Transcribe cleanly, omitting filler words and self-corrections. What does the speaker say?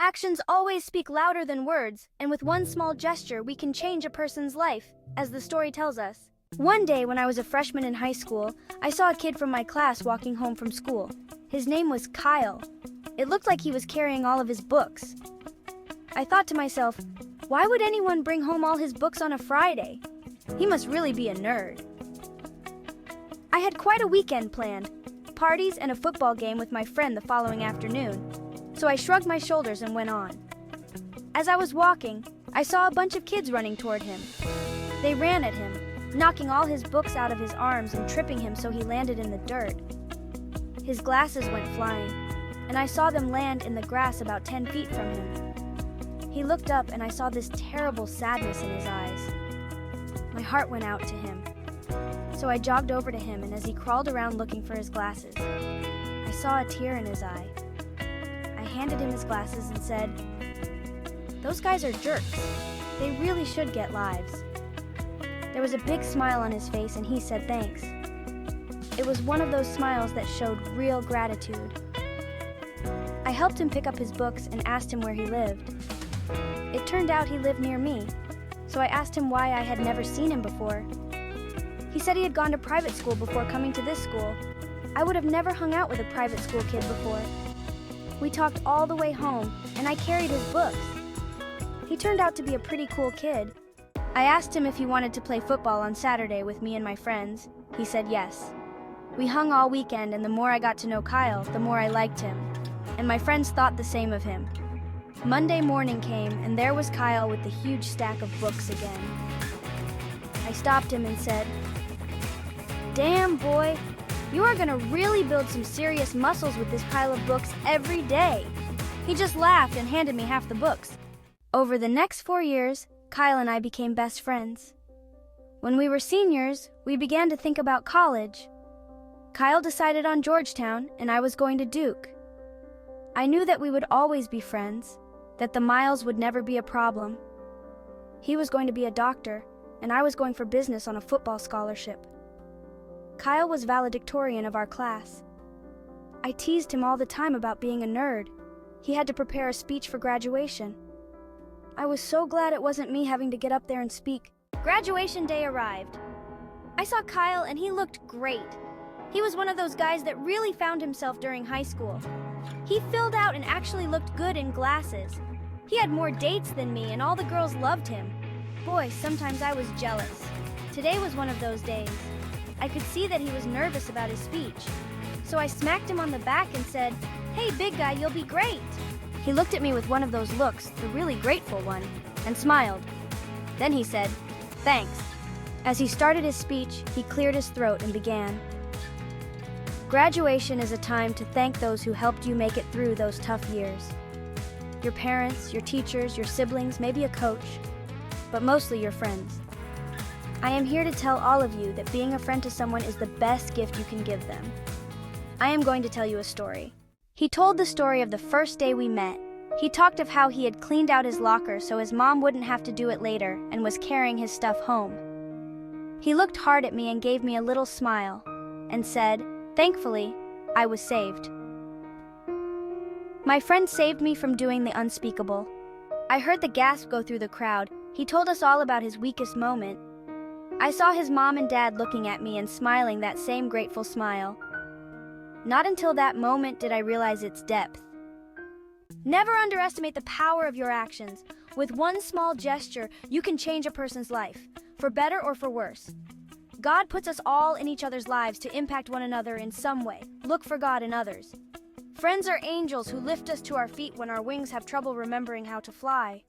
Actions always speak louder than words, and with one small gesture, we can change a person's life, as the story tells us. One day, when I was a freshman in high school, I saw a kid from my class walking home from school. His name was Kyle. It looked like he was carrying all of his books. I thought to myself, why would anyone bring home all his books on a Friday? He must really be a nerd. I had quite a weekend planned, parties and a football game with my friend the following afternoon, so I shrugged my shoulders and went on. As I was walking, I saw a bunch of kids running toward him. They ran at him, knocking all his books out of his arms and tripping him so he landed in the dirt. His glasses went flying, and I saw them land in the grass about 10 feet from him. He looked up and I saw this terrible sadness in his eyes. My heart went out to him. So I jogged over to him, and as he crawled around looking for his glasses, I saw a tear in his eye. I handed him his glasses and said, "Those guys are jerks. They really should get lives." There was a big smile on his face and he said thanks. It was one of those smiles that showed real gratitude. I helped him pick up his books and asked him where he lived. It turned out he lived near me, so I asked him why I had never seen him before. He said he had gone to private school before coming to this school. I would have never hung out with a private school kid before. We talked all the way home, and I carried his books. He turned out to be a pretty cool kid. I asked him if he wanted to play football on Saturday with me and my friends. He said yes. We hung all weekend, and the more I got to know Kyle, the more I liked him. And my friends thought the same of him. Monday morning came, and there was Kyle with the huge stack of books again. I stopped him and said, "Damn, boy, you are gonna really build some serious muscles with this pile of books every day." He just laughed and handed me half the books. Over the next 4 years, Kyle and I became best friends. When we were seniors, we began to think about college. Kyle decided on Georgetown, and I was going to Duke. I knew that we would always be friends, that the miles would never be a problem. He was going to be a doctor, and I was going for business on a football scholarship. Kyle was valedictorian of our class. I teased him all the time about being a nerd. He had to prepare a speech for graduation. I was so glad it wasn't me having to get up there and speak. Graduation day arrived. I saw Kyle and he looked great. He was one of those guys that really found himself during high school. He filled out and actually looked good in glasses. He had more dates than me and all the girls loved him. Boy, sometimes I was jealous. Today was one of those days. I could see that he was nervous about his speech. So I smacked him on the back and said, "Hey, big guy, you'll be great." He looked at me with one of those looks, the really grateful one, and smiled. Then he said, "Thanks." As he started his speech, he cleared his throat and began. Graduation is a time to thank those who helped you make it through those tough years. Your parents, your teachers, your siblings, maybe a coach, but mostly your friends. I am here to tell all of you that being a friend to someone is the best gift you can give them. I am going to tell you a story. He told the story of the first day we met. He talked of how he had cleaned out his locker so his mom wouldn't have to do it later and was carrying his stuff home. He looked hard at me and gave me a little smile and said, "Thankfully, I was saved." My friend saved me from doing the unspeakable. I heard the gasp go through the crowd. He told us all about his weakest moment. I saw his mom and dad looking at me and smiling that same grateful smile. Not until that moment did I realize its depth. Never underestimate the power of your actions. With one small gesture, you can change a person's life, for better or for worse. God puts us all in each other's lives to impact one another in some way. Look for God in others. Friends are angels who lift us to our feet when our wings have trouble remembering how to fly.